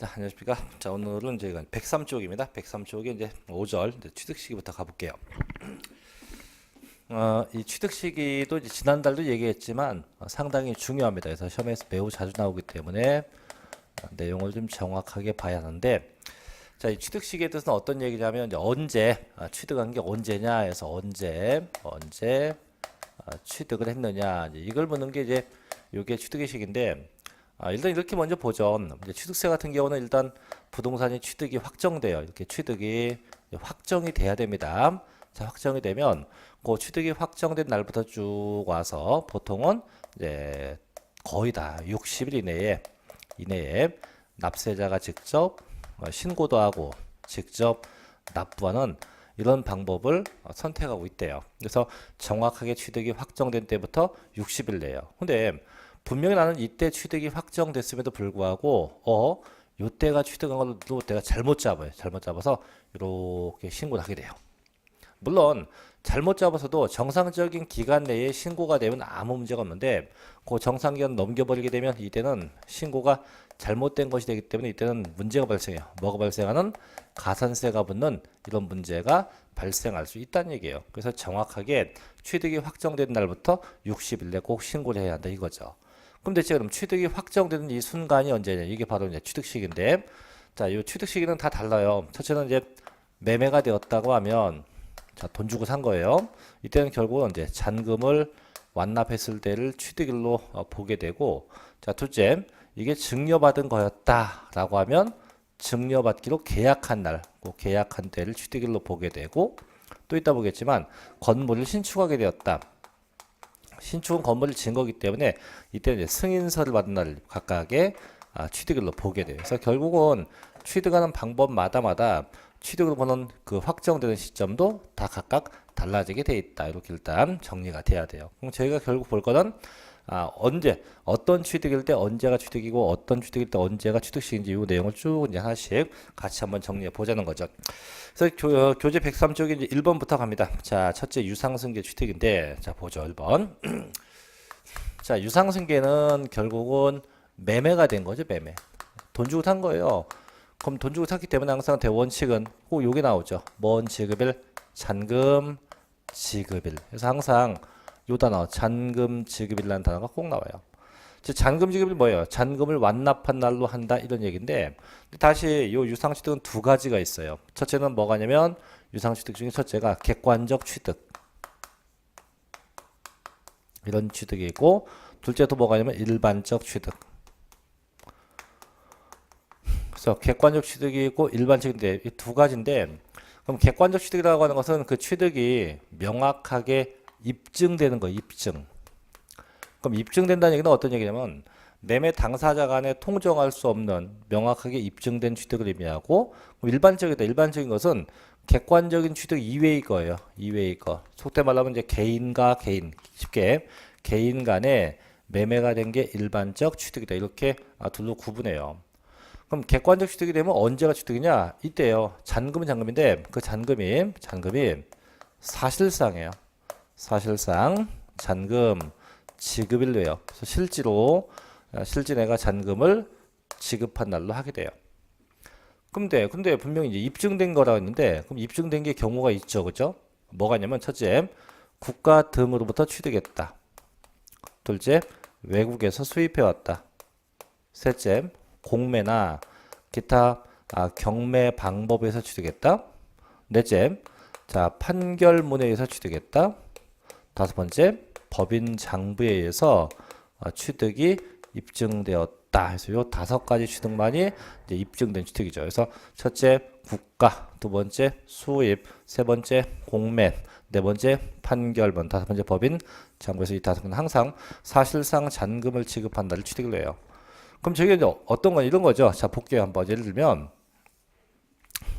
자, 안녕하십니까. 자, 오늘은 저희가 103쪽입니다. 103쪽에 이제 5절 이제 취득시기부터 가볼게요. 이 취득시기도 이제 지난달도 얘기했지만 상당히 중요합니다. 그래서 시험에서 매우 자주 나오기 때문에 내용을 좀 정확하게 봐야 하는데, 자, 이 취득시기에 대해서는 어떤 얘기냐면 이제 언제 취득한 게 언제냐 해서 언제 취득을 했느냐 이제 이걸 묻는 게 이제 이게 취득의 시기인데. 일단 이렇게 먼저 보죠. 이제 취득세 같은 경우는 일단 부동산이 취득이 확정돼요. 이렇게 취득이 확정이 돼야 됩니다. 자, 확정이 되면 그 취득이 확정된 날부터 쭉 와서 보통은 이제 거의 다 60일 이내에 납세자가 직접 신고도 하고 직접 납부하는 이런 방법을 선택하고 있대요. 그래서 정확하게 취득이 확정된 때부터 60일 내요. 근데 분명히 나는 이때 취득이 확정됐음에도 불구하고 요때가 취득한 걸로 내가 잘못 잡아요. 잘못 잡아서 이렇게 신고를 하게 돼요. 물론 잘못 잡아서도 정상적인 기간 내에 신고가 되면 아무 문제가 없는데 그 정상 기간 넘겨버리게 되면 이때는 신고가 잘못된 것이 되기 때문에 이때는 문제가 발생해요. 뭐가 발생하는? 가산세가 붙는 이런 문제가 발생할 수 있다는 얘기예요. 그래서 정확하게 취득이 확정된 날부터 60일 내에 꼭 신고를 해야 한다 이거죠. 그럼 대체 그럼 취득이 확정되는 이 순간이 언제냐? 이게 바로 이제 취득시기인데, 자, 이 취득시기는 다 달라요. 첫째는 이제 매매가 되었다고 하면, 자, 돈 주고 산 거예요. 이때는 결국은 이제 잔금을 완납했을 때를 취득일로 보게 되고, 자, 둘째, 이게 증여받은 거였다라고 하면 증여받기로 계약한 날, 그 계약한 때를 취득일로 보게 되고, 또 이따 보겠지만 건물을 신축하게 되었다. 신축은 건물을 지은 거기 때문에 이때는 이제 승인서를 받은 날 각각의 취득일로 보게 돼요. 그래서 결국은 취득하는 방법마다 취득을 보는 그 확정되는 시점도 다 각각 달라지게 돼 있다. 이렇게 일단 정리가 돼야 돼요. 그럼 저희가 결국 볼 거는 언제 어떤 취득일 때 언제가 취득이고 어떤 취득일 때 언제가 취득식인지 이 내용을 쭉 이제 하나씩 같이 한번 정리해 보자는 거죠. 그래서 교재 103쪽에 이제 1번부터 갑니다. 자, 첫째 유상승계 취득인데, 자, 보죠. 1번. 자, 유상승계는 결국은 매매가 된 거죠. 매매. 돈 주고 산 거예요. 그럼 돈 주고 샀기 때문에 항상 대원칙은 꼭 요게 나오죠. 뭔 지급일? 잔금 지급일. 그래서 항상 요 단어 잔금 지급이라는 단어가 꼭 나와요. 즉 잔금 지급이 뭐예요? 잔금을 완납한 날로 한다 이런 얘기인데, 다시 요 유상취득은 두 가지가 있어요. 첫째는 뭐가냐면 유상취득 중에 첫째가 객관적 취득 이런 취득이 있고, 둘째도 뭐가냐면 일반적 취득. 그래서 객관적 취득이 있고 일반적인데 이 두 가지인데, 그럼 객관적 취득이라고 하는 것은 그 취득이 명확하게 입증되는 거예요. 입증. 그럼 입증된다는 얘기는 어떤 얘기냐면 매매 당사자 간에 통정할 수 없는 명확하게 입증된 취득을 의미하고, 일반적이다. 일반적인 것은 객관적인 취득 이외의 거예요. 이외의 거. 속된 말로 하면 이제 개인과 개인, 쉽게 개인 간에 매매가 된 게 일반적 취득이다. 이렇게 둘로 구분해요. 그럼 객관적 취득이 되면 언제가 취득이냐? 이때요. 잔금은 잔금인데 그 잔금이 사실상이에요. 사실상 잔금 지급일로요. 그래서 실제로 실제 내가 잔금을 지급한 날로 하게 돼요. 근데 분명히 이제 입증된 거라고 했는데, 그럼 입증된 게 경우가 있죠, 그죠? 뭐가 있냐면 첫째, 국가 등으로부터 취득했다. 둘째, 외국에서 수입해 왔다. 셋째, 공매나 기타 경매 방법에서 취득했다. 넷째, 자, 판결문에 의해서 취득했다. 다섯 번째, 법인 장부에 의해서 취득이 입증되었다. 그래서 요 다섯 가지 취득만이 이제 입증된 취득이죠. 그래서 첫째 국가, 두 번째 수입, 세 번째 공매, 네 번째 판결문, 다섯 번째 법인 장부에서 이 다섯 개는 항상 사실상 잔금을 지급한다를 취득을 해요. 그럼 저게 이제 어떤 건 이런 거죠. 자, 볼게요. 한번 예를 들면,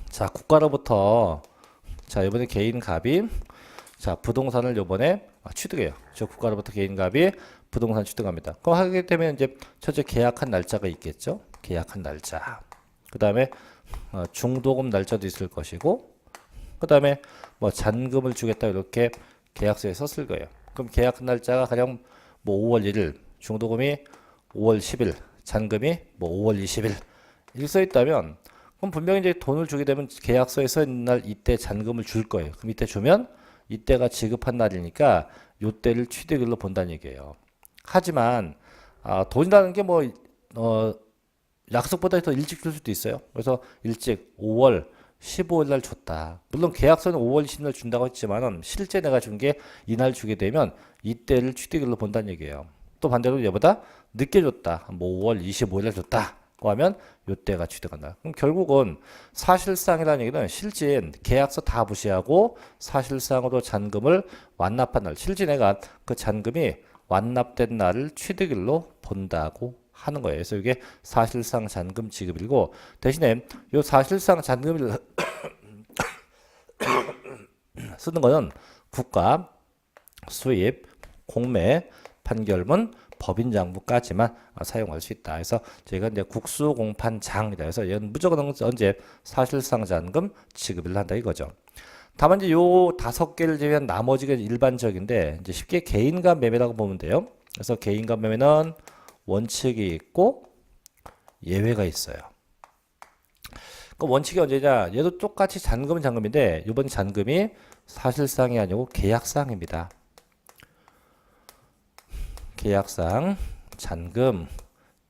자, 국가로부터, 자, 이번에 개인 갑이, 자, 부동산을 요번에 취득해요. 저 국가로부터 개인갑이 부동산 취득합니다. 그럼 하게 되면 이제 첫째 계약한 날짜가 있겠죠. 계약한 날짜. 그 다음에 중도금 날짜도 있을 것이고, 그 다음에 뭐 잔금을 주겠다 이렇게 계약서에 썼을 거예요. 그럼 계약한 날짜가 가령 뭐 5월 1일, 중도금이 5월 10일, 잔금이 뭐 5월 20일 이렇게 써 있다면 그럼 분명히 이제 돈을 주게 되면 계약서에 써 있는 날 이때 잔금을 줄 거예요. 그럼 이때 주면 이때가 지급한 날이니까 요때를 취득일로 본다는 얘기예요. 하지만 돈이라는 게 뭐 약속보다 더 일찍 줄 수도 있어요. 그래서 일찍 5월 15일 날 줬다. 물론 계약서는 5월 20일 날 준다고 했지만은 실제 내가 준 게 이날 주게 되면 이때를 취득일로 본다는 얘기예요. 또 반대로 얘보다 늦게 줬다. 뭐 5월 25일 날 줬다고 하면 요때가 취득한다. 그럼 결국은 사실상이라는 얘기는 실제 계약서 다 무시하고 사실상으로 잔금을 완납한 날, 실제 내가 그 잔금이 완납된 날을 취득일로 본다고 하는 거예요. 그래서 이게 사실상 잔금 지급일고 대신에 요 사실상 잔금을 쓰는 거는 국가, 수입, 공매, 판결문, 법인장부까지만 사용할 수 있다. 그래서 저희가 이제 국수공판장이다. 그래서 얘는 무조건 언제 사실상 잔금 지급을 한다 이거죠. 다만 이제 요 5개를 제외한 나머지가 일반적인데 이제 쉽게 개인간 매매라고 보면 돼요. 그래서 개인간 매매는 원칙이 있고 예외가 있어요. 그 원칙이 언제냐? 얘도 똑같이 잔금은 잔금인데 이번 잔금이 사실상이 아니고 계약상입니다. 계약상 잔금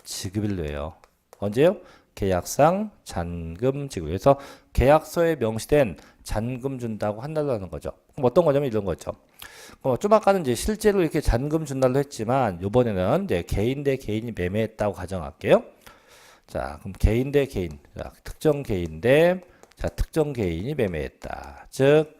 지급일로예요. 언제요? 계약상 잔금 지급. 그래서 계약서에 명시된 잔금 준다고 한 날로 하는 거죠. 그럼 어떤 거냐면 이런 거죠. 좀 아까는 이제 실제로 이렇게 잔금 준 날로 했지만 이번에는 이제 개인 대 개인이 매매했다고 가정할게요. 자, 그럼 개인 대 개인, 자, 특정 개인 대 특정 개인이 매매했다. 즉,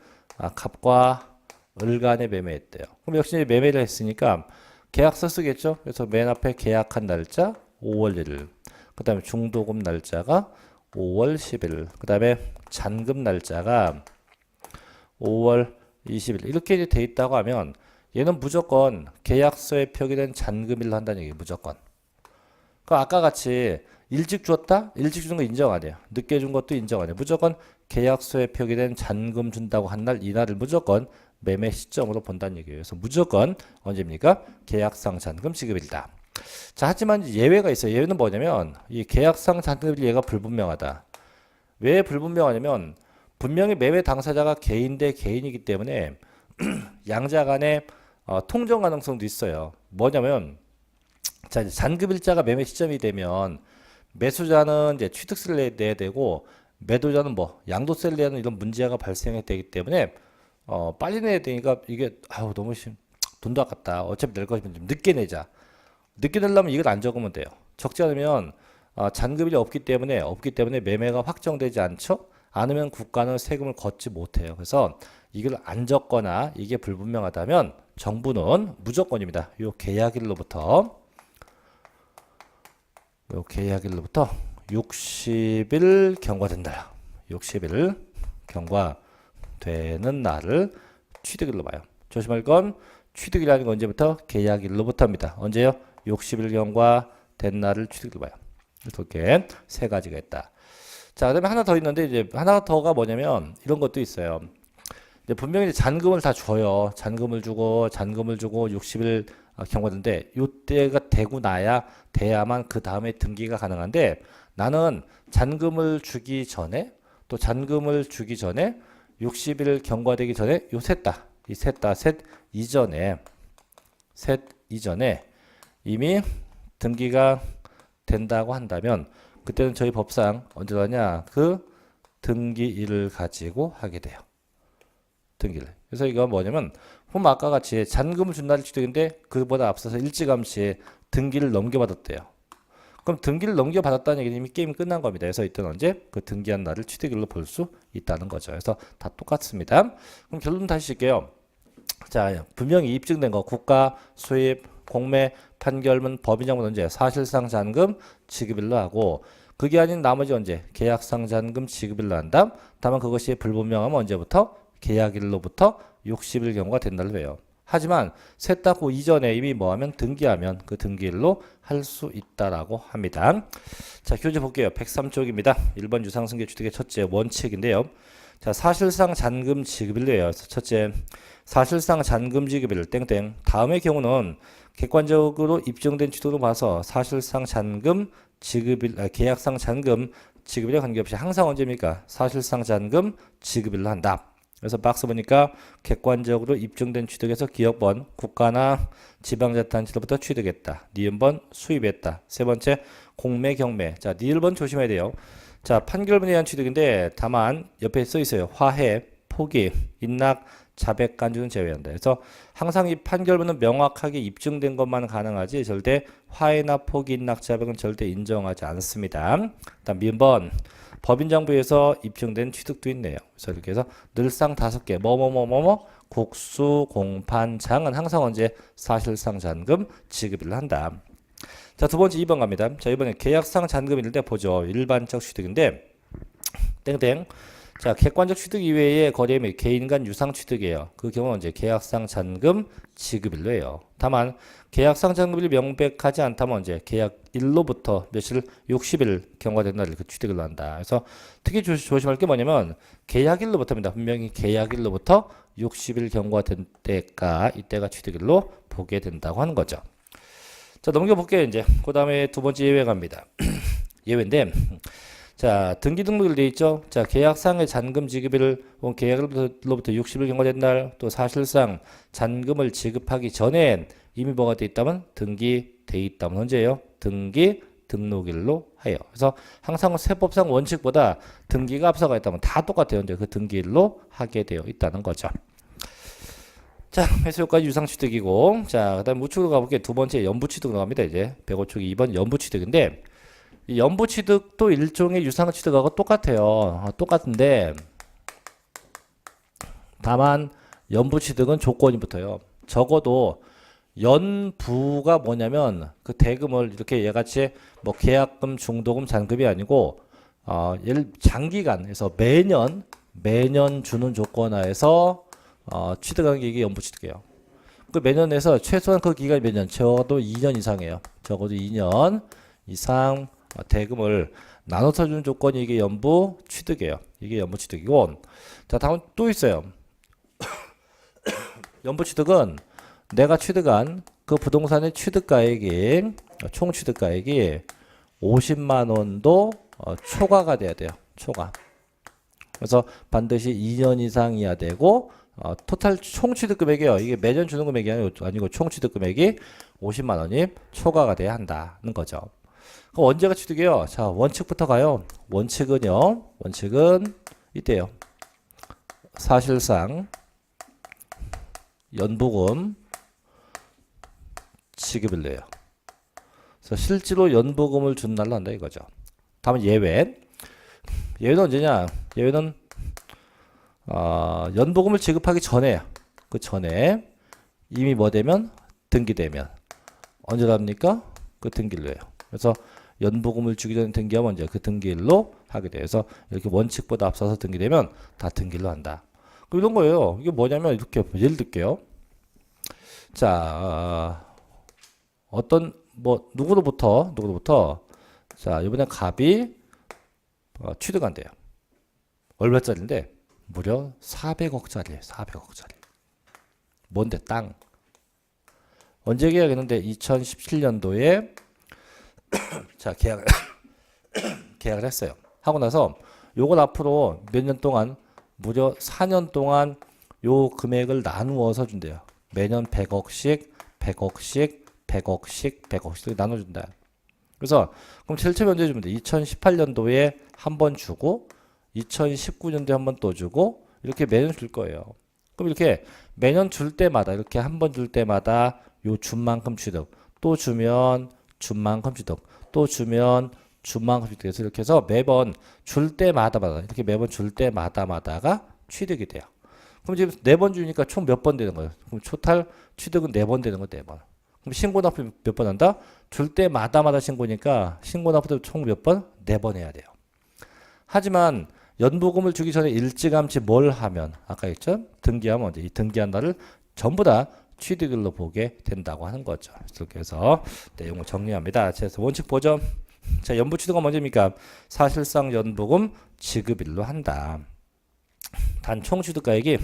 갑과 을 간에 매매했대요. 그럼 역시 매매를 했으니까 계약서 쓰겠죠. 그래서 맨 앞에 계약한 날짜 5월 1일, 그 다음에 중도금 날짜가 5월 10일, 그 다음에 잔금 날짜가 5월 20일 이렇게 이제 돼 있다고 하면 얘는 무조건 계약서에 표기된 잔금일로 한다는 얘기예요. 무조건. 그 아까 같이 일찍 줬다? 일찍 주는 거 인정 안 해요. 늦게 준 것도 인정 안 해요. 무조건 계약서에 표기된 잔금 준다고 한 날 이날을 무조건 매매 시점으로 본다는 얘기예요. 그래서 무조건 언제입니까? 계약상 잔금 지급일이다. 자, 하지만 예외가 있어요. 예외는 뭐냐면 이 계약상 잔금일 예가 불분명하다. 왜 불분명하냐면 분명히 매매 당사자가 개인 대 개인이기 때문에 양자 간의 통정 가능성도 있어요. 뭐냐면 자, 잔금일자가 매매 시점이 되면 매수자는 이제 취득세를 내야 되고 매도자는 뭐 양도세를 내는 이런 문제가 발생이 되기 때문에 빨리 내야 되니까 이게 너무 돈도 아깝다. 어차피 낼 거면 좀 늦게 내자. 늦게 내려면 이걸 안 적으면 돼요. 적지 않으면 잔금일이 없기 때문에 매매가 확정되지 않죠. 않으면 국가는 세금을 걷지 못해요. 그래서 이걸 안 적거나 이게 불분명하다면 정부는 무조건입니다. 요 계약일로부터 60일 경과된다. 60일 경과되는 날을 취득일로 봐요. 조심할 건 취득이라는 건 언제부터? 계약일로부터입니다. 언제요? 60일 경과된 날을 취득일로 봐요. 이렇게 세 가지가 있다. 자, 그다음에 하나 더 있는데 이제 하나 더가 뭐냐면 이런 것도 있어요. 이제 분명히 이제 잔금을 다 줘요. 잔금을 주고 60일 경과인데 요때가 되고 돼야만 그 다음에 등기가 가능한데 나는 잔금을 주기 전에 또 잔금을 주기 전에 60일 경과되기 전에 요 셋 이전에 이미 등기가 된다고 한다면 그때는 저희 법상 언제 하냐? 그 등기일을 가지고 하게 돼요. 등기를. 그래서 이건 뭐냐면 아까 같이 잔금을 준 날이 취득인데 그보다 앞서서 일찌감치 등기를 넘겨받았대요. 그럼 등기를 넘겨받았다는 얘기는 이미 게임이 끝난 겁니다. 그래서 이때는 언제? 그 등기한 날을 취득일로 볼 수 있다는 거죠. 그래서 다 똑같습니다. 그럼 결론 다시 칠게요. 자, 분명히 입증된 거 국가, 수입, 공매, 판결문, 법인장부 언제? 사실상 잔금 지급일로 하고 그게 아닌 나머지 언제? 계약상 잔금 지급일로 한다. 다만 그것이 불분명하면 언제부터? 계약일로부터 60일 경과가 된다고 해요. 하지만 셋 다 그 이전에 이미 뭐하면 등기하면 그 등기일로 할 수 있다라고 합니다. 자, 교재 볼게요. 103쪽입니다. 1번 유상승계 주택의 첫째 원칙인데요. 자, 사실상 잔금 지급일로예요. 첫째, 사실상 잔금 지급일 땡땡. 다음의 경우는 객관적으로 입증된 취득으로 봐서 사실상 잔금 계약상 잔금 지급일에 관계없이 항상 언제입니까? 사실상 잔금 지급일로 한다. 그래서 박스 보니까 객관적으로 입증된 취득에서 기업번, 국가나 지방자치단체로부터 취득했다. 니은번 수입했다. 세 번째 공매 경매. 자, 니을번 조심해야 돼요. 자, 판결문에 의한 취득인데 다만 옆에 써 있어요. 화해, 포기, 인락, 자백, 간주는 제외한다. 그래서 항상 이 판결문은 명확하게 입증된 것만 가능하지 절대 화해나 포기, 인락, 자백은 절대 인정하지 않습니다. 다음 미음번 법인장부에서 입증된 취득도 있네요. 그래서 이렇게 해서 늘상 5개 뭐뭐뭐뭐뭐 국수, 공판, 장은 항상 언제 사실상 잔금 지급을 한다. 자, 두 번째 2번 갑니다. 자, 이번에 계약상 잔금인데 보죠. 일반적 취득인데 땡땡. 자, 객관적 취득 이외의 거래 및 개인 간 유상 취득이에요. 그 경우는 이제 계약상 잔금 지급일로 해요. 다만 계약상 잔금일이 명백하지 않다면 언제 계약일로부터 며칠 60일 경과된 날 그 취득을 한다. 그래서 특히 조심할 게 뭐냐면 계약일로부터입니다. 분명히 계약일로부터 60일 경과된 때가 이때가 취득일로 보게 된다고 하는 거죠. 자, 넘겨볼게요. 이제 그 다음에 두 번째 예외 갑니다. 예외인데 자, 등기 등록일 돼 있죠. 자, 계약상의 잔금 지급일 계약일로부터 60일 경과된 날 또 사실상 잔금을 지급하기 전에 이미 뭐가 돼 있다면 등기돼 있다면 언제예요? 등기 등록일로 해요. 그래서 항상 세법상 원칙보다 등기가 앞서가 있다면 다 똑같아요. 이제 그 등기일로 하게 되어 있다는 거죠. 자, 해수욕까지 유상취득이고, 자, 그 다음 우측으로 가볼게요. 두 번째 연부취득으로 갑니다. 이제 105쪽 2번 연부취득인데 이 연부취득도 일종의 유상취득하고 똑같아요. 똑같은데 다만 연부취득은 조건이 붙어요. 적어도 연부가 뭐냐면 그 대금을 이렇게 얘같이 뭐 계약금, 중도금, 잔금이 아니고 예를 장기간에서 매년 주는 조건 하에서 취득하는 게 이게 연부취득이에요. 그 매년에서 최소한 그 기간이 몇 년? 적어도 2년 이상이에요. 적어도 2년 이상 대금을 나눠서 주는 조건이 이게 연부취득이에요. 이게 연부취득이고, 자, 다음 또 있어요. 연부취득은 내가 취득한 그 부동산의 취득가액이 총 취득가액이 50만 원도 초과가 돼야 돼요. 초과. 그래서 반드시 2년 이상이어야 되고 토탈 총 취득 금액이요. 이게 매년 주는 금액이 아니고 총 취득 금액이 50만 원이 초과가 돼야 한다는 거죠. 그럼 언제가 취득이에요? 자, 원칙부터 가요. 원칙은 이때요. 사실상 연부금 지급일래요. 그래서 실제로 연부금을 준 날로 한다 이거죠. 다음은 예외. 예외는 언제냐? 예외는 연부금을 지급하기 전에 그 전에 이미 뭐 되면 등기되면 언제랍니까? 그 등기일로 해요. 그래서 연부금을 주기 전에 등기하면 이제 그 등기일로 하게 돼요. 그래서 이렇게 원칙보다 앞서서 등기되면 다 등기일로 한다. 이런 거예요. 이게 뭐냐면 이렇게 예를 들게요. 자, 어떤 뭐 누구로부터 자, 이번에 갑이 취득한대요. 얼마짜리인데 무려 400억짜리예요. 400억짜리. 뭔데? 땅. 언제 계약했는데 2017년도에 자, 계약을 했어요. 하고 나서 요걸 앞으로 몇 년 동안 무려 4년 동안 요 금액을 나누어서 준대요. 매년 100억씩 나눠준다. 그래서 그럼 제일 처음에 언제 주면 돼? 2018년도에 한 번 주고 2019년도에 한 번 또 주고 이렇게 매년 줄 거예요. 그럼 이렇게 매년 줄 때마다 이렇게 한 번 줄 때마다 요 준 만큼 취득, 또 주면 준 만큼 취득, 또 주면 준 만큼 취득해서 이렇게 해서 매번 줄 때마다마다 이렇게 매번 줄 때마다마다가 취득이 돼요. 그럼 지금 4번 주니까 총 몇 번 되는 거예요? 그럼 토탈 취득은 4번 되는 거 4번. 그럼 신고 납부 몇 번 한다? 줄 때마다마다 신고니까 신고 납부도 총 몇 번? 4번 해야 돼요. 하지만 연부금을 주기 전에 일찌감치 뭘 하면 아까 했죠? 등기하면 이제 이 등기한 날을 전부 다 취득일로 보게 된다고 하는 거죠. 이렇게 해서 내용을 정리합니다. 그래서 원칙 보죠. 자, 연부취득은 먼저입니까? 사실상 연부금 지급일로 한다. 단 총취득가액이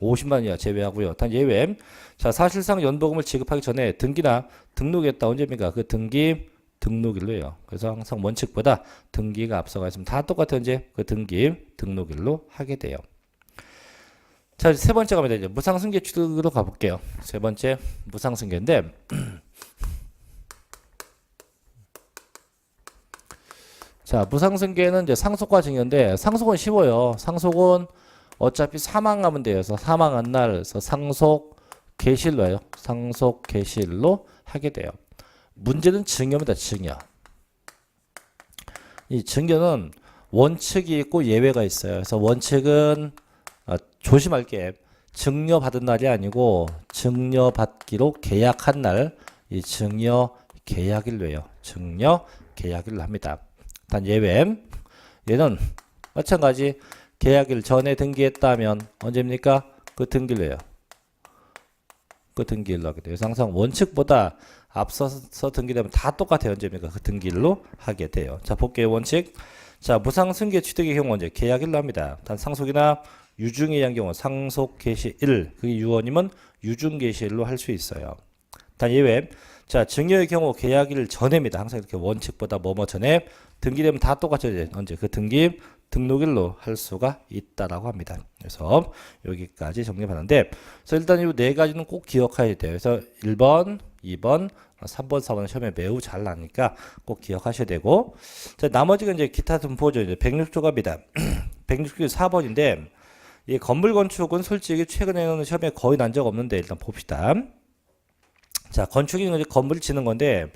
50만 원이야 제외하고요. 단 예외. 자, 사실상 연부금을 지급하기 전에 등기나 등록했다. 언제입니까? 그 등기 등록일로예요. 그래서 항상 원칙보다 등기가 앞서가 있으면 다 똑같은 이제 그 등기 등록일로 하게 돼요. 자, 세 번째 갑니다. 이제 무상승계 취득으로 가볼게요. 세 번째 무상승계인데 자, 무상승계는 이제 상속과 증여인데 상속은 쉬워요. 상속은 어차피 사망하면 돼요. 그래서 사망한 날에서 상속 개시일로 해요. 상속 개시일로 하게 돼요. 문제는 증여입니다. 증여. 이 증여는 원칙이 있고 예외가 있어요. 그래서 원칙은 조심할 게 증여받은 날이 아니고 증여받기로 계약한 날 이 증여 계약일로 해요. 증여 계약일로 합니다. 단 예외 얘는 마찬가지 계약일 전에 등기했다면 언제입니까? 그 등기일로 해요. 그 등기일로 하게 돼요. 그래서 항상 원칙보다 앞서서 등기되면 다 똑같아요. 언제입니까? 그 등기일로 하게 돼요. 자, 볼게요. 원칙. 자, 무상승계 취득의 경우 이제 계약일로 합니다. 단 상속이나 유증에 의한 경우 상속 개시일, 그게 유언이면 유증 개시일로 할 수 있어요. 단 예외. 자, 증여의 경우 계약일 전에입니다. 항상 이렇게 원칙보다 뭐뭐 전에 등기되면 다 똑같죠. 언제 그 등기 등록일로 할 수가 있다라고 합니다. 그래서 여기까지 정리하는데, 그래서 일단 이 네 가지는 꼭 기억해야 돼요. 그래서 1번, 2번, 3번, 4번은 시험에 매우 잘 나니까 꼭 기억하셔야 되고, 자, 나머지가 이제 기타 분포죠. 이제 106조갑니다. 106조 4번인데, 이 건물 건축은 솔직히 최근에는 시험에 거의 난 적 없는데 일단 봅시다. 자, 건축이 이제 건물을 짓는 건데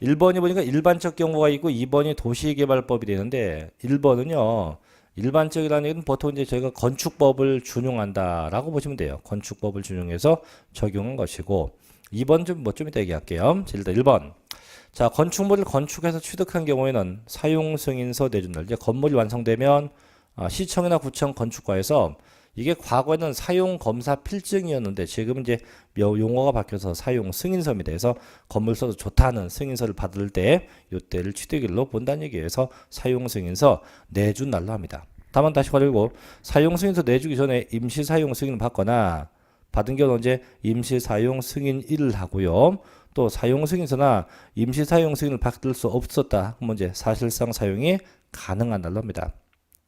1번이 보니까 일반적 경우가 있고 2번이 도시개발법이 되는데 1번은요. 일반적이라는 얘기는 보통 이제 저희가 건축법을 준용한다라고 보시면 돼요. 건축법을 준용해서 적용한 것이고 2번 좀 이따 얘기할게요. 자, 일단 1번. 자, 건축물을 건축해서 취득한 경우에는 사용 승인서 내준다. 이제 건물이 완성되면 시청이나 구청 건축과에서 이게 과거에는 사용 검사 필증이었는데 지금 이제 용어가 바뀌어서 사용 승인서입니다. 그래서 건물 써도 좋다는 승인서를 받을 때 이때를 취득일로 본다는 얘기예요. 그래서 사용 승인서 내준 날로 합니다. 다만 다시 말하고 사용 승인서 내주기 전에 임시 사용 승인을 받거나 받은 경우는 이제 임시 사용 승인일을 하고요. 또 사용 승인서나 임시 사용 승인을 받을 수 없었다. 그러면 이제 사실상 사용이 가능한 날로 합니다.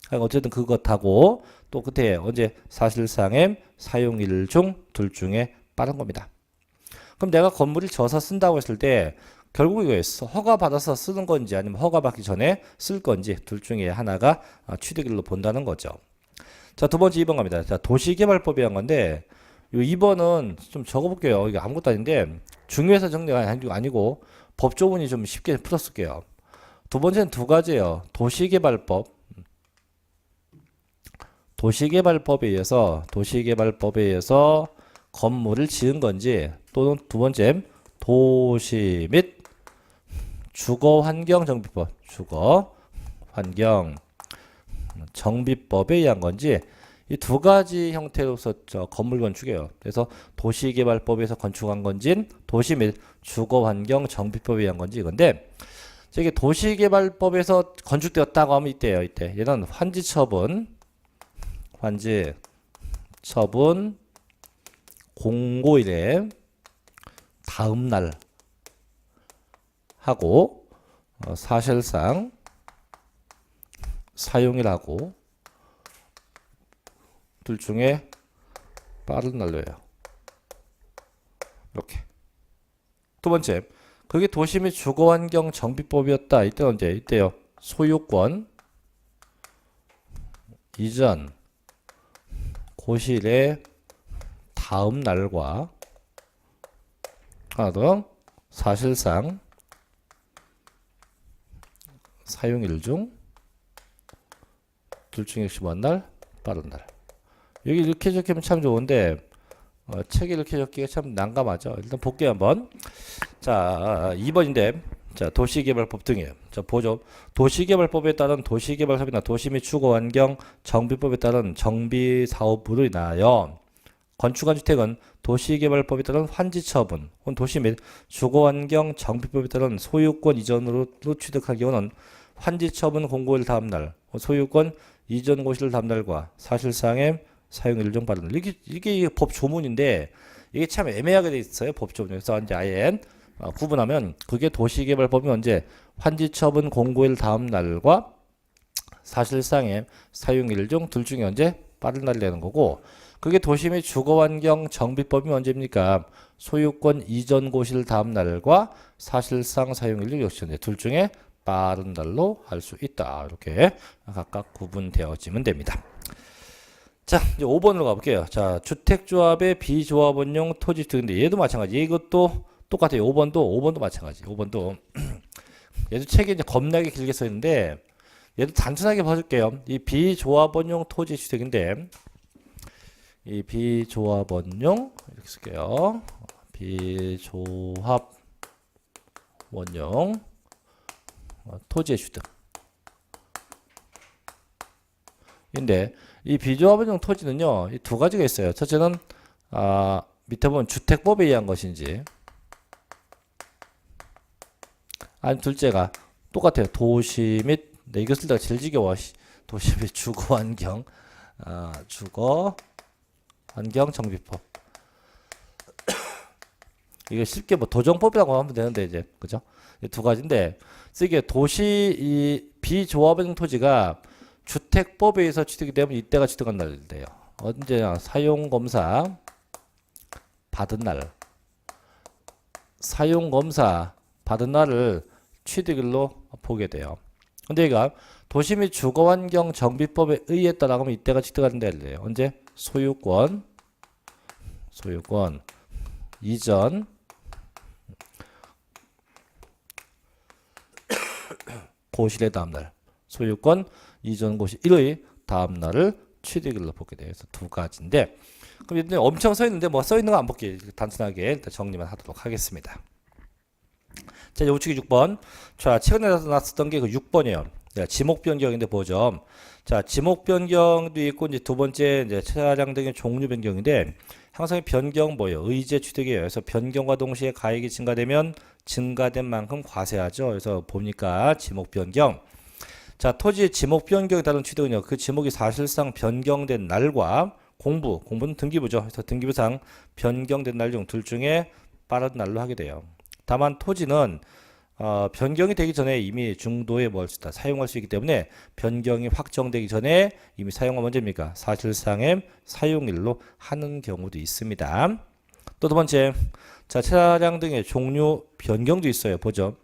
어쨌든 그것하고 또 그때 언제 사실상의 사용일 중 둘 중에 빠른 겁니다. 그럼 내가 건물을 져서 쓴다고 했을 때 결국 이거예요. 허가 받아서 쓰는 건지 아니면 허가 받기 전에 쓸 건지 둘 중에 하나가 취득일로 본다는 거죠. 자, 두 번째 2번 갑니다. 자, 도시개발법이란 건데 이 2번은 좀 적어볼게요. 이게 아무것도 아닌데 중요해서 정리가 아니고 법조문이 좀 쉽게 풀어쓸게요. 두 번째는 두 가지예요. 도시개발법에 의해서 건물을 지은 건지 또는 두 번째 도시 및 주거환경정비법 주거환경정비법에 의한 건지 이 두 가지 형태로서 건물 건축이에요. 그래서 도시개발법에서 건축한 건지 도시 및 주거환경정비법에 의한 건지 이건데 이게 도시개발법에서 건축되었다고 하면 이때요. 이때 얘는 환지처분 공고일에 다음 날 하고 사실상 사용일하고 둘 중에 빠른 날로 해요. 이렇게. 두 번째, 그게 도시 및 주거환경 정비법이었다. 이때 언제? 이때요. 소유권 이전 고시일의 다음 날과 하나 더 사실상 사용일 중 둘 중에 역시 먼 날, 빠른 날. 여기 이렇게 적히면 참 좋은데 책에 이렇게 적기가 참 난감하죠. 일단 볼게요 한번. 자, 2번인데 자, 도시개발법 등이에요. 자, 보죠. 도시개발법에 따른 도시개발사업이나 도시 및 주거환경 정비법에 따른 정비사업으로 인하여 건축한 주택은 도시개발법에 따른 환지처분 혹은 도시 및 주거환경 정비법에 따른 소유권 이전으로 취득한 경우는 환지처분 공고일 다음날 소유권 이전 고시일 다음날과 사실상의 사용일 중 빠른 날. 이게 법 조문인데 이게 참 애매하게 돼 있어요. 법 조문에서 이제 아예 구분하면 그게 도시개발법이 언제 환지처분 공고일 다음 날과 사실상의 사용일 중 둘 중에 언제 빠른 날이 되는 거고 그게 도시 및 주거환경 정비법이 언제입니까? 소유권 이전 고시일 다음 날과 사실상 사용일 중 역시 둘 중에 빠른 날로 할 수 있다. 이렇게 각각 구분되어지면 됩니다. 자, 이제 5번으로 가볼게요. 자, 주택조합의 비조합원용 토지주택인데 얘도 마찬가지. 이것도 똑같아요. 5번도 마찬가지. 5번도 얘도 책에 이제 겁나게 길게 써 있는데 얘도 단순하게 봐줄게요. 이 비조합원용 토지주택인데 이 비조합원용 이렇게 쓸게요. 비조합원용 토지의 주택. 근데 이 비조합원용 토지는요, 이 두 가지가 있어요. 첫째는 밑에 보면 주택법에 의한 것인지, 아니 둘째가 똑같아요. 도시 및 이것을 내가 제일 지겨워. 도시 및 주거환경, 주거환경 정비법. 이게 쉽게 뭐 도정법이라고 하면 되는데 이제 그죠? 두 가지인데 이게 도시 이 비조합원용 토지가 주택법에 의해서 취득이 되면 이때가 취득한 날이래요. 언제나 사용검사 받은 날. 사용검사 받은 날을 취득일로 보게 돼요. 근데 얘가 도시 및 주거환경 정비법에 의했다라고 하면 이때가 취득하는 날이래요. 언제? 소유권 이전 고실의 다음날. 소유권 이전 고시 1의 다음날을 취득일로 보게 돼요. 그래서 두 가지인데 그럼 일단 엄청 써 있는데 뭐 써 있는 거 안 볼게요. 단순하게 일단 정리만 하도록 하겠습니다. 자, 이제 우측이 6번. 자, 최근에 나왔었던 게 그 6번이에요. 지목 변경인데 보죠. 자, 지목 변경도 있고 이제 두 번째 이제 차량 등의 종류 변경인데 항상 변경 뭐예요? 의제 취득이에요. 그래서 변경과 동시에 가액이 증가되면 증가된 만큼 과세하죠. 그래서 보니까 지목 변경. 자, 토지의 지목 변경에 따른 취득은요. 그 지목이 사실상 변경된 날과 공부는 등기부죠. 그래서 등기부상 변경된 날 중 둘 중에 빠른 날로 하게 돼요. 다만 토지는 변경이 되기 전에 이미 중도에 멀수다 사용할 수 있기 때문에 변경이 확정되기 전에 이미 사용한 언제입니까? 사실상의 사용일로 하는 경우도 있습니다. 또 두 번째, 자, 차량 등의 종류 변경도 있어요. 보죠.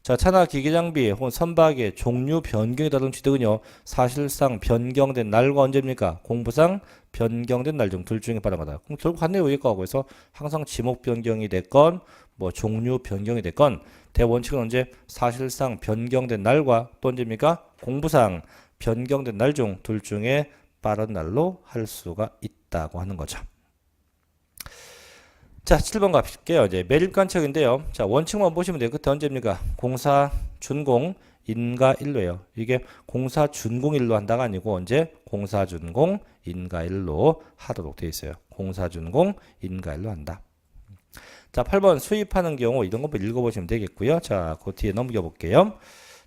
자, 차나 기계장비 혹은 선박의 종류 변경에 따른 취득은요, 사실상 변경된 날과 언제입니까? 공부상 변경된 날 중 둘 중에 빠른 거다. 그럼 결국 같네요, 여기 거하고. 그래서 항상 지목 변경이 됐건 뭐 종류 변경이 됐건 대원칙은 언제? 사실상 변경된 날과 또 언제입니까? 공부상 변경된 날 중 둘 중에 빠른 날로 할 수가 있다고 하는 거죠. 자, 7번 가볼게요. 이제 매립관청인데요. 자, 원칙만 보시면 돼요. 그때 언제입니까? 공사 준공 인가 일로예요. 이게 공사 준공 일로 한다가 아니고 언제? 공사 준공 인가 일로 하도록 되어 있어요. 공사 준공 인가 일로 한다. 자, 8번 수입하는 경우 이런 거 읽어보시면 되겠고요. 자, 그 뒤에 넘겨볼게요.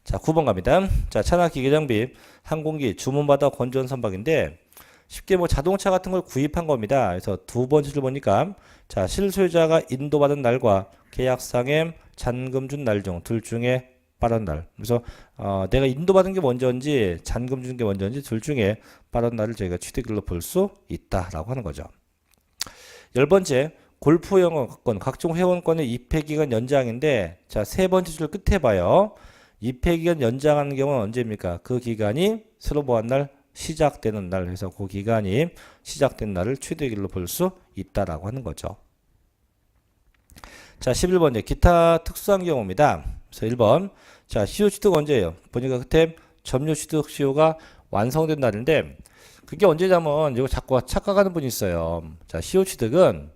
자, 9번 갑니다. 자, 차나 기계장비 항공기 주문받아 건조한 선박인데 쉽게 뭐 자동차 같은 걸 구입한 겁니다. 그래서 두 번째를 보니까 자, 실소유자가 인도받은 날과 계약상의 잔금 준 날 중 둘 중에 빠른 날. 그래서 내가 인도받은 게 먼저인지 잔금 준 게 먼저인지 둘 중에 빠른 날을 저희가 취득일로 볼 수 있다라고 하는 거죠. 10번째 골프 회원권 각종 회원권의 입회기간 연장인데 자, 세 번째 줄 끝에 봐요. 입회기간 연장하는 경우는 언제입니까? 그 기간이 새로 보한 날 시작되는 날 해서 그 기간이 시작된 날을 취득일로 볼 수 있다라고 하는 거죠. 자, 11번째 기타 특수한 경우입니다. 그래서 1번 자, 시효 취득 언제예요? 보니까 그때 점유 취득 시효가 완성된 날인데 그게 언제냐면 이거 자꾸 착각하는 분이 있어요. 자, 시효 취득은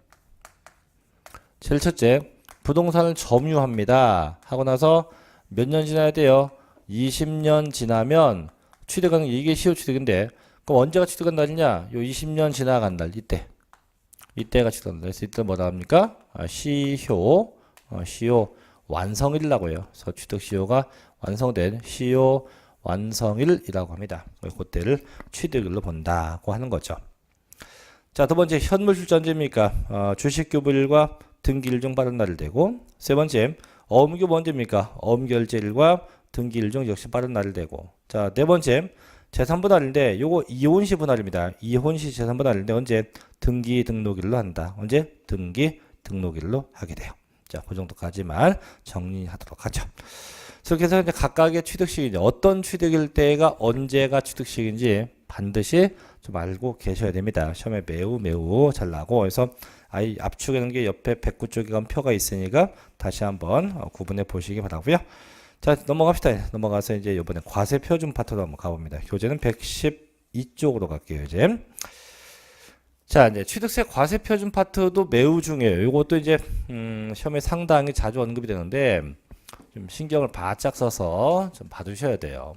제일 첫째 부동산을 점유합니다 하고 나서 몇 년 지나야 돼요? 20년 지나면 취득하는 게 이게 시효 취득인데 그럼 언제가 취득한 날이냐? 요 20년 지나간 날 이때가 취득한 날. 그래서 이때 뭐라 합니까? 시효 완성일이라고 해요. 그래서 취득 시효가 완성된 시효 완성일이라고 합니다. 그때를 취득일로 본다고 하는 거죠. 자, 두 번째 현물 출자 언제입니까? 주식 교부일과 등기일 중 빠른 날을 대고, 세 번째 어음교부 언제입니까? 어음결제일과 등기일 중 역시 빠른 날을 대고, 자, 네 번째 재산 분할인데 요거 이혼시 분할입니다. 이혼시 재산 분할인데 언제? 등기 등록일로 한다. 언제? 등기 등록일로 하게 돼요. 자, 그 정도까지만 정리하도록 하죠. 그렇게 해서 이제 각각의 취득식이죠. 어떤 취득일 때가 언제가 취득식인지 반드시 좀 알고 계셔야 됩니다. 시험에 매우 잘 나고, 그래서 아이 압축해 놓은 게 옆에 109쪽에 가면 표가 있으니까 다시 한번 구분해 보시기 바라고요. 자, 넘어갑시다. 넘어가서 이제 이번에 과세 표준 파트로 한번 가봅니다. 교재는 112쪽으로 갈게요, 이제. 자, 이제 취득세 과세 표준 파트도 매우 중요해요. 이것도 이제 시험에 상당히 자주 언급이 되는데 좀 신경을 바짝 써서 좀 봐두셔야 돼요.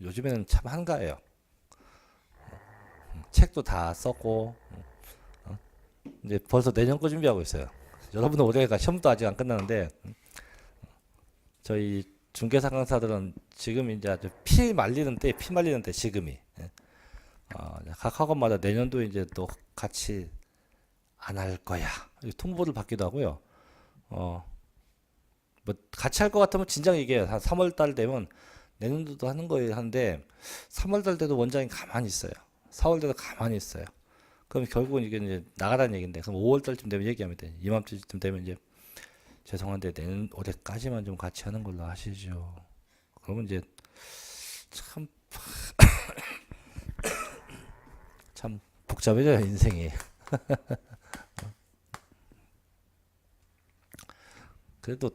요즘에는 참 한가해요. 책도 다 썼고 이제 벌써 내년 거 준비하고 있어요. 여러분들 올해가 시험도 아직 안 끝났는데 저희 중개사 강사들은 지금 이제 아주 피 말리는 때 지금이. 각 학원마다 내년도 이제 또 같이 안 할 거야. 통보를 받기도 하고요. 뭐 같이 할 것 같으면 진작 얘기해요. 한 3월 달 되면 내년도도 하는 거예요. 하는데 3월 달 돼도 원장이 가만히 있어요. 4월 돼도 가만히 있어요. 그럼 결국은 이게 이제 나가라는 얘기인데, 그럼 5월 달쯤 되면 얘기하면 돼. 이맘때쯤 되면 이제 죄송한데 내년 올해까지만 좀 같이 하는 걸로 하시죠. 그러면 이제 참 참 복잡해져요, 인생이. 그래도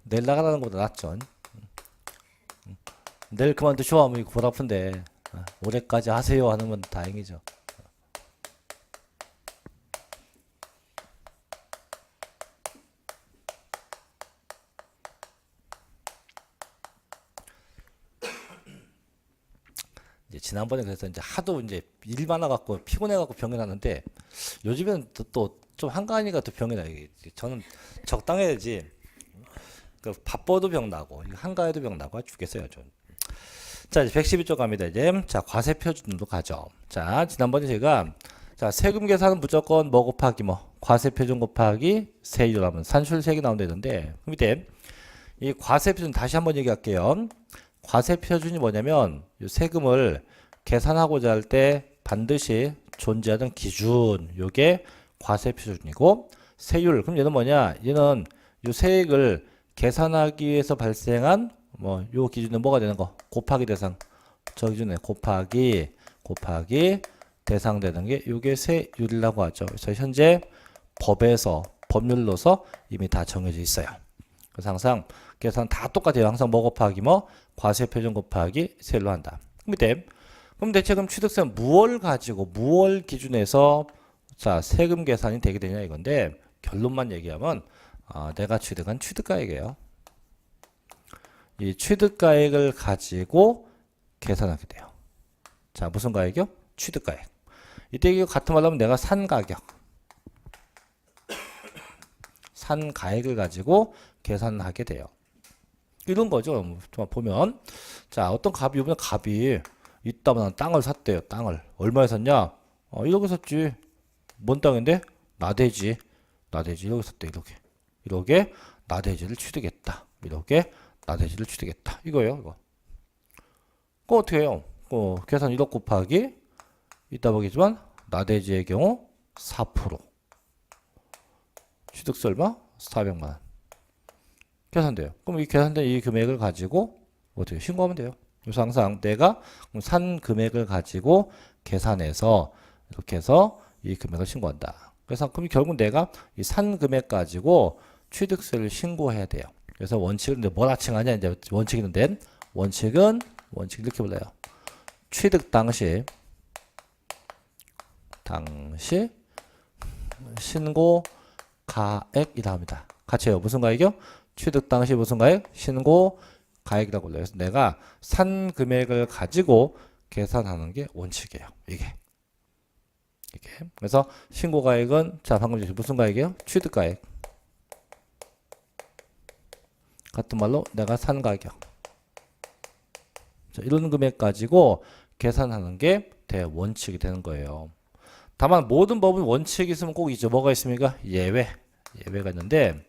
내일 나가라는 것보다 낫죠. 내일 그만두셔 하면 골 아픈데 올해까지 하세요 하는 건 다행이죠. 이제 지난번에 그래서 이제 하도 이제 일 많아갖고 피곤해갖고 병이 나는데 요즘에는 또 좀 한가하니까 또 병이 나요. 저는 적당해야지. 그 바빠도 병 나고 한가해도 병 나고 죽겠어요. 전. 자, 이제 112쪽 갑니다. 이제 자, 과세 표준도 가죠. 자, 지난번에 제가 자, 세금 계산은 무조건 뭐 곱하기 뭐 과세 표준 곱하기 세율 하면 산술색이 나온다 했는데, 그 밑에 이 과세 표준 다시 한번 얘기할게요. 과세 표준이 뭐냐면 이 세금을 계산하고자 할 때 반드시 존재하는 기준, 요게 과세 표준이고, 세율 그럼 얘는 뭐냐? 얘는 이 세액을 계산하기 위해서 발생한 뭐 요 기준은 뭐가 되는 거? 곱하기 대상. 저 기준에 곱하기 대상 되는 게 요게 세율이라고 하죠. 그래서 현재 법에서 법률로서 이미 다 정해져 있어요. 그래서 항상 계산 다 똑같아요. 항상 뭐 곱하기 뭐 과세 표준 곱하기 세율로 한다. 그럼 대체 그럼 취득세는 무엇을 가지고 무엇 기준에서 자, 세금 계산이 되게 되냐 이건데, 결론만 얘기하면 내가 취득한 취득가액이에요. 이 취득가액을 가지고 계산하게 돼요. 자, 무슨 가액이요? 취득가액. 이때 이거 같은 말로 하면 내가 산 가격, 산 가액을 가지고 계산하게 돼요. 이런 거죠. 보면 자, 어떤 갑이 이번에 갑이 있다면 땅을 샀대요. 땅을 얼마에 샀냐? 이렇게 샀지. 뭔 땅인데? 나대지. 이렇게 샀대. 이렇게 나대지를 취득했다. 이렇게 나대지를 취득했다. 이거예요. 이거. 그거 어떻게 해요? 계산 1억 곱하기 이따 보겠지만 나대지의 경우 4%. 취득세 얼마? 400만 원. 계산돼요. 그럼 이 계산된 이 금액을 가지고 어떻게 신고하면 돼요. 그래서 항상 내가 산 금액을 가지고 계산해서 이렇게 해서 이 금액을 신고한다. 그래서 그럼 결국 내가 이 산 금액 가지고 취득세를 신고해야 돼요. 그래서 원칙은 이제 뭘 하칭하냐? 이제 원칙은 이렇게 불러요. 취득 당시 신고 가액이라 합니다. 같이 해요. 무슨 가액이요? 취득 당시 무슨 가액? 신고 가액이라고 불러요. 그래서 내가 산 금액을 가지고 계산하는 게 원칙이에요. 이게. 그래서 신고 가액은 자, 방금 무슨 가액이에요? 취득 가액. 같은 말로 내가 산 가격. 자, 이런 금액 가지고 계산하는 게 대원칙이 되는 거예요. 다만 모든 법은 원칙이 있으면 꼭 있죠. 뭐가 있습니까? 예외가 있는데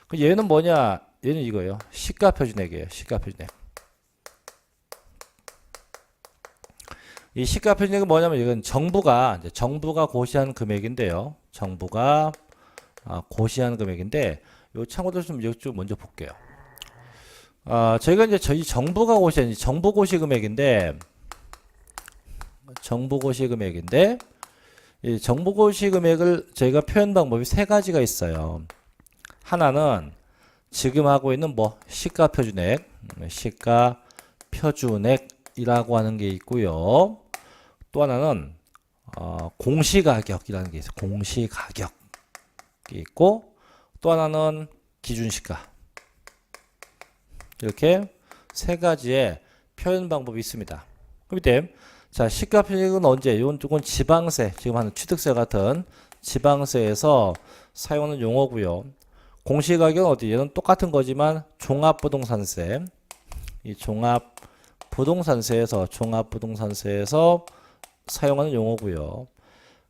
그 예외는 뭐냐? 얘는 이거예요. 시가 표준액이에요. 시가 표준액. 이 시가 표준액은 뭐냐면 이건 정부가 고시한 금액인데요. 정부가 고시한 금액인데 요 참고들 좀 먼저 볼게요. 저희가 이제 저희 정부가 고시한 정부 고시 금액인데 이 정부 고시 금액을 저희가 표현 방법이 세 가지가 있어요. 하나는 지금 하고 있는 시가 표준액이라고 하는 게 있고요. 또 하나는 공시가격이라는 게 있어요. 공시가격이 있고 또 하나는 기준시가. 이렇게 세 가지의 표현 방법이 있습니다. 그 밑에 자, 시가 표준액은 언제? 이건 지방세, 지금 하는 취득세 같은 지방세에서 사용하는 용어고요. 공시가격은 어디? 얘는 똑같은 거지만 종합부동산세, 이 종합부동산세에서 사용하는 용어고요.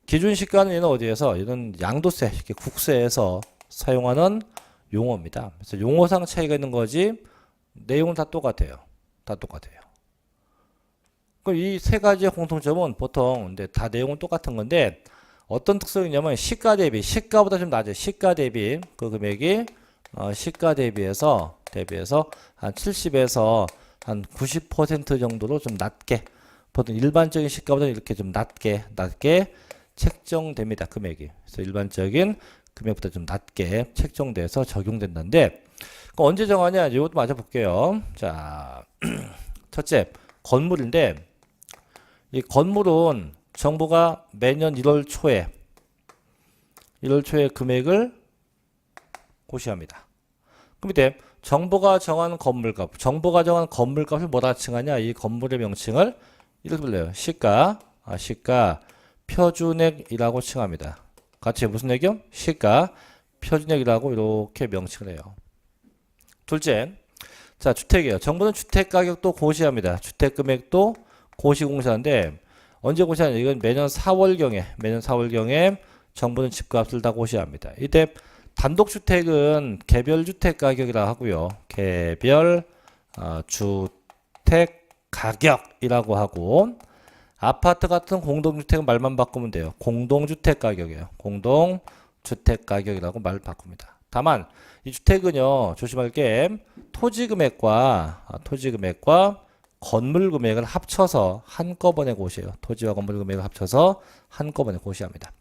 기준시가는 얘는 어디에서? 얘는 양도세, 이렇게 국세에서 사용하는 용어입니다. 그래서 용어상 차이가 있는 거지 내용은 다 똑같아요. 그럼 이 세 가지의 공통점은 보통 근데 다 내용은 똑같은 건데 어떤 특성이 있냐면 시가 대비, 시가보다 좀 낮아요. 시가 대비 그 금액이 시가 대비해서 한 70에서 한 90% 정도로 좀 낮게 보통 일반적인 시가보다 이렇게 좀 낮게 책정됩니다. 금액이. 그래서 일반적인 금액보다 좀 낮게 책정돼서 적용된다는데 언제 정하냐? 이것도 맞아 볼게요. 자, 첫째 건물인데 이 건물은 정부가 매년 1월 초에 금액을 고시합니다. 그 밑에 정부가 정한 건물값을 뭐라 칭하냐? 이 건물의 명칭을 이렇게 불러요. 시가 표준액이라고 칭합니다. 같이 무슨 얘기요? 시가 표준액이라고 이렇게 명칭을 해요. 둘째, 자, 주택이에요. 정부는 주택 가격도 고시합니다. 주택 금액도 고시공시하는데 언제 고시하냐? 이건 매년 4월경에 정부는 집값을 다 고시합니다. 이때 단독주택은 개별주택 가격이라고 하고요. 개별 주택 가격이라고 하고 아파트 같은 공동주택은 말만 바꾸면 돼요. 공동주택 가격이에요. 공동주택 가격이라고 말 바꿉니다. 다만 이 주택은요 조심할 게 토지 금액과 건물 금액을 합쳐서 한꺼번에 고시해요. 토지와 건물 금액을 합쳐서 한꺼번에 고시합니다.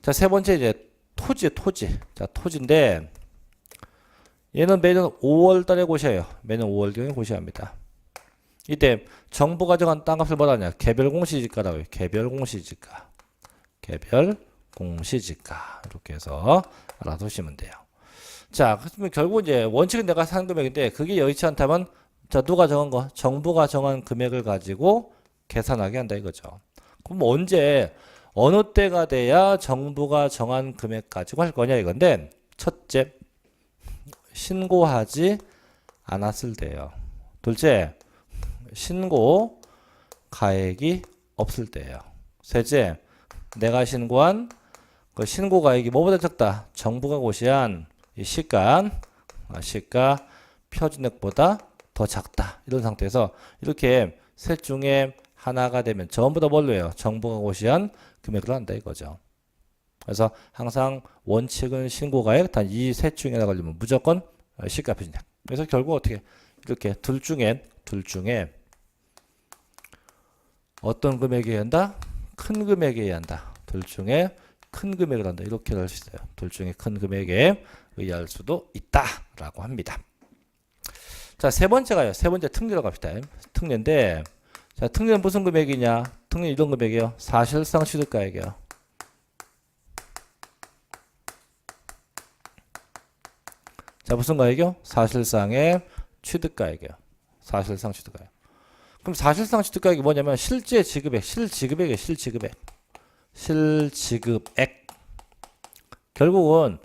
자, 세 번째 이제 토지. 자, 토지인데 얘는 매년 5월 달에 고시해요. 매년 5월경에 고시합니다. 이때 정부가 정한 땅값을 뭐라 하냐? 개별공시지가라고 해요. 개별공시지가. 이렇게 해서 알아두시면 돼요. 자, 그러면 결국 이제 원칙은 내가 산 금액인데 그게 여의치 않다면 자, 누가 정한 거? 정부가 정한 금액을 가지고 계산하게 한다 이거죠. 그럼 언제 어느 때가 돼야 정부가 정한 금액 가지고 할 거냐 이건데 첫째, 신고하지 않았을 때예요. 둘째, 신고 가액이 없을 때예요. 셋째, 내가 신고한 그 신고 가액이 뭐보다 적다. 정부가 고시한 이 시가 표준액보다 더 작다. 이런 상태에서 이렇게 셋 중에 하나가 되면 전부 다 뭘로 해요? 정부가 고시한 금액으로 한다 이거죠. 그래서 항상 원칙은 신고가액 단 이 셋 중에 하나 걸리면 무조건 시가 표준액. 그래서 결국 어떻게 이렇게 둘 중에 어떤 금액이 한다? 큰 금액에 한다. 둘 중에 큰 금액을 한다. 이렇게 할 수 있어요. 둘 중에 큰 금액에 의할 수도 있다라고 합니다. 자, 세 번째 특례로 갑시다. 특례인데, 자, 특례는 무슨 금액이냐? 특례 이런 금액이에요. 사실상 취득가액이에요. 자, 무슨 가액이요? 사실상의 취득가액이에요. 사실상 취득가액. 그럼 사실상 취득가액이 뭐냐면 실제 지급액, 실지급액이에요. 실지급액. 결국은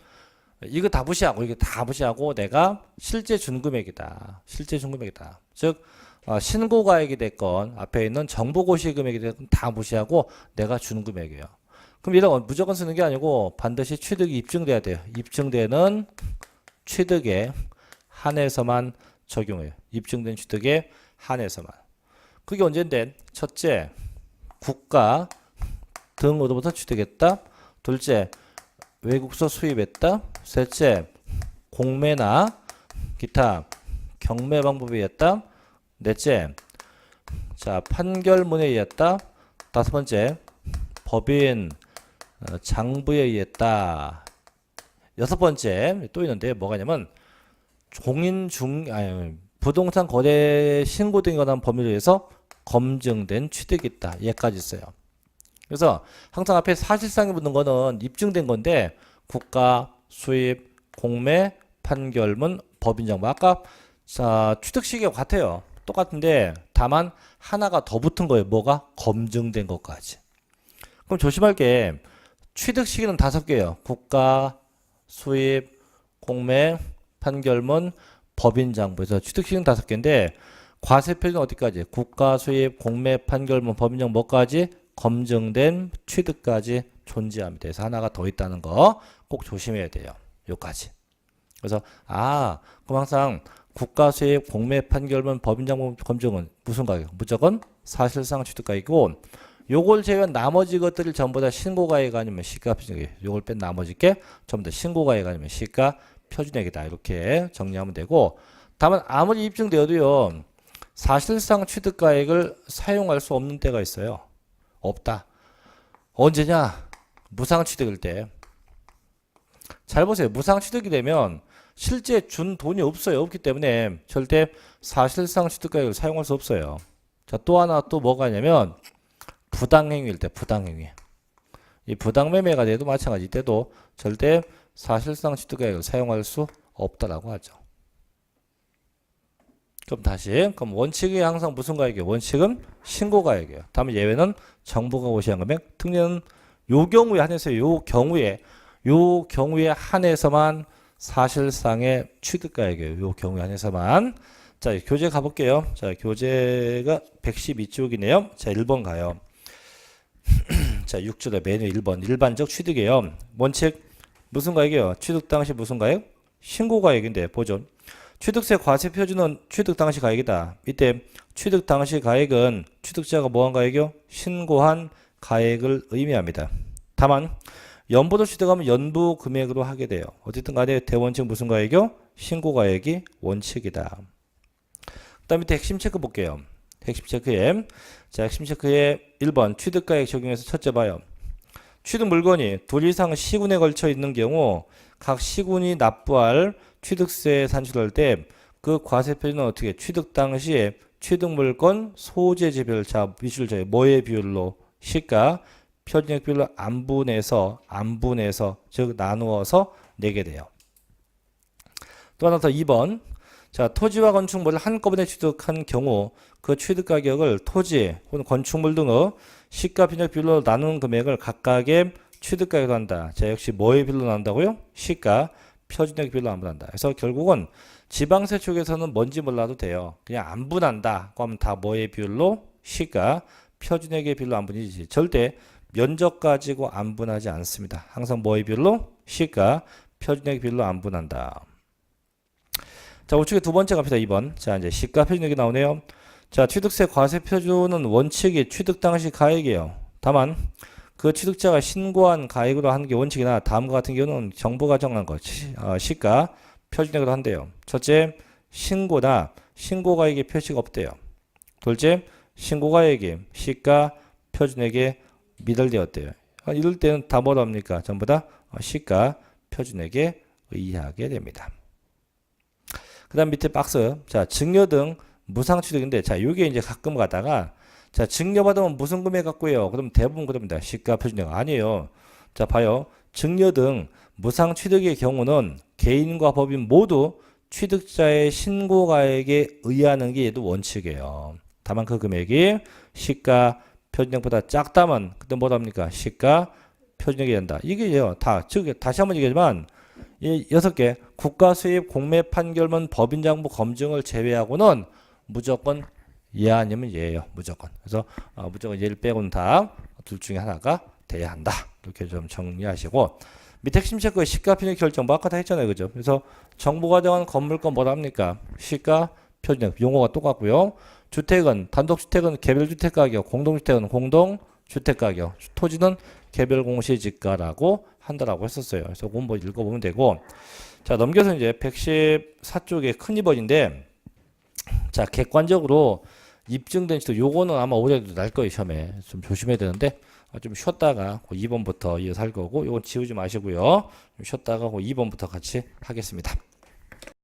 이거 다 무시하고 이게 다 무시하고 내가 실제 준금액이다. 실제 준금액이다. 즉 신고가액이 됐건 앞에 있는 정보고시 금액이 됐건 다 무시하고 내가 준금액이에요. 그럼 이런 무조건 쓰는 게 아니고 반드시 취득이 입증돼야 돼요. 입증되는 취득에 한해서만 적용해요. 입증된 취득에 한해서만. 그게 언젠데? 첫째, 국가 등으로부터 취득했다. 둘째, 외국서 수입했다. 셋째, 공매나 기타 경매 방법에 의했다. 넷째, 자 판결문에 의했다. 다섯 번째, 법인 장부에 의했다. 여섯 번째 또 있는데 뭐가 있냐면 부동산 거래 신고 등에 관한 법률에 의해서 검증된 취득이 있다. 얘까지 있어요. 그래서 항상 앞에 사실상에 붙는 거는 입증된 건데 국가, 수입, 공매, 판결문, 법인장부. 아까 취득 시기가 같아요. 똑같은데 다만 하나가 더 붙은 거예요. 뭐가? 검증된 것까지. 그럼 조심할 게 취득 시기는 5개예요. 국가, 수입, 공매, 판결문, 법인장부에서 취득 시기는 5개인데 과세표는 어디까지? 국가, 수입, 공매, 판결문, 법인장부 뭐까지? 검증된 취득까지 존재합니다. 그래서 하나가 더 있다는 거 꼭 조심해야 돼요. 요까지. 그래서 그럼 항상 국가 수입, 공매, 판결문, 법인장부 검증은 무슨 가격? 무조건 사실상 취득가격이고 요걸 제외한 나머지 것들을 전부 다 신고가액 아니면 시가 표준액. 요걸 뺀 나머지 게 전부 다 신고가액 아니면 시가 표준액이다. 이렇게 정리하면 되고 다만 아무리 입증되어도요. 사실상 취득가액을 사용할 수 없는 때가 있어요. 없다. 언제냐? 무상취득일 때. 잘 보세요. 무상취득이 되면 실제 준 돈이 없어요. 없기 때문에 절대 사실상 취득가액을 사용할 수 없어요. 자, 또 하나 또 뭐가 있냐면 부당행위일 때 부당행위. 이 부당매매가 돼도 마찬가지. 이때도 절대 사실상 취득가액을 사용할 수 없다라고 하죠. 그럼 다시 그럼 원칙이 항상 무슨 가액이에요? 원칙은 신고가액이에요. 다만 예외는 정부가 고시한 금액. 특례는 요 경우에 한해서 요 경우에 한해서만 사실상의 취득가액이에요. 요 경우에 한해서만. 자, 교재 가볼게요. 자, 교재가 112쪽이네요. 자, 1번 가요. 자, 6줄에 메뉴 1번. 일반적 취득이에요. 원칙 무슨 가액이에요? 취득 당시 무슨 가액? 신고가액인데 보죠. 취득세 과세 표준은 취득 당시 가액이다. 이때 취득 당시 가액은 취득자가 뭐한 가액이요? 신고한 가액을 의미합니다. 다만 연보도 취득하면 연부 금액으로 하게 돼요. 어쨌든 간에 대원칙 무슨 가액이요? 신고가액이 원칙이다. 그 다음 밑에 핵심 체크 볼게요. 핵심 체크에 자 핵심 체크에 1번 취득가액 적용해서 첫째 봐요. 취득 물건이 둘 이상 시군에 걸쳐 있는 경우 각 시군이 납부할 취득세 산출할 때 그 과세 표준은 어떻게 취득 당시에 취득 물건 소재지 비율 자 비율 저희 뭐의 비율로 시가 표준액 비율로 안 분해서 즉 나누어서 내게 돼요. 또 하나 더 2번 자 토지와 건축물을 한꺼번에 취득한 경우 그 취득 가격을 토지 혹은 건축물 등의 시가 표준액 비율로 나누는 금액을 각각의 취득 가격으로 한다. 자 역시 뭐의 비율로 나눈다고요? 시가 표준액 비율로 안 분한다. 그래서 결국은 지방세 쪽에서는 뭔지 몰라도 돼요. 그냥 안 분한다. 그러면 다 뭐의 비율로? 시가 표준액의 비율로 안 분이지. 절대 면적 가지고 안 분하지 않습니다. 항상 뭐의 비율로? 시가 표준액 비율로 안 분한다. 자, 우측에 두 번째 갑니다. 2번. 자, 이제 시가 표준액이 나오네요. 자, 취득세 과세 표준은 원칙이 취득 당시 가액이에요. 다만 그 취득자가 신고한 가액으로 하는 게 원칙이나 다음과 같은 경우는 정부가 정한 것 시가 표준액으로 한대요. 첫째, 신고나 신고가액의 표시가 없대요. 둘째, 신고가액이 시가 표준액에 미달되었대요. 이럴 때는 다 뭐라 합니까? 전부 다 시가 표준액에 의하게 됩니다. 그 다음 밑에 박스. 자, 증여 등 무상취득인데, 자, 요게 이제 가끔 가다가, 자, 증여받으면 무슨 금액 갖고요? 그럼 대부분 그럽니다. 시가 표준액 아니에요. 자, 봐요. 증여 등 무상취득의 경우는 개인과 법인 모두 취득자의 신고가액에 의하는 게 얘도 원칙이에요. 다만 그 금액이 시가 표준액보다 작다면 그때 뭐랍니까? 시가 표준액이 된다. 이게요. 다, 즉 다시 한번 얘기하지만 이 6개 국가 수입 공매 판결문 법인장부 검증을 제외하고는 무조건 예 아니면 예예요. 무조건. 그래서 무조건 예를 빼고는 다 둘 중에 하나가 돼야 한다. 이렇게 좀 정리하시고 밑에 핵심 체크의 시가 편익 결정 뭐 아까 다 했잖아요. 그죠? 그래서 정부가 정한 건물권 뭐라 합니까? 시가 편익 용어가 똑같고요. 주택은 단독주택은 개별주택 가격, 공동주택은 공동주택 가격, 토지는 개별 공시지가라고 한다라고 했었어요. 그래서 그건 뭐 읽어보면 되고 자 넘겨서 이제 114쪽에 큰 2번인데 자 객관적으로 입증된 지도 요거는 아마 올해도 날 거예요. 시험에 좀 조심해야 되는데 좀 쉬었다가 2번부터 이어서 할 거고 요건 지우지 마시고요. 좀 쉬었다가 2번부터 같이 하겠습니다.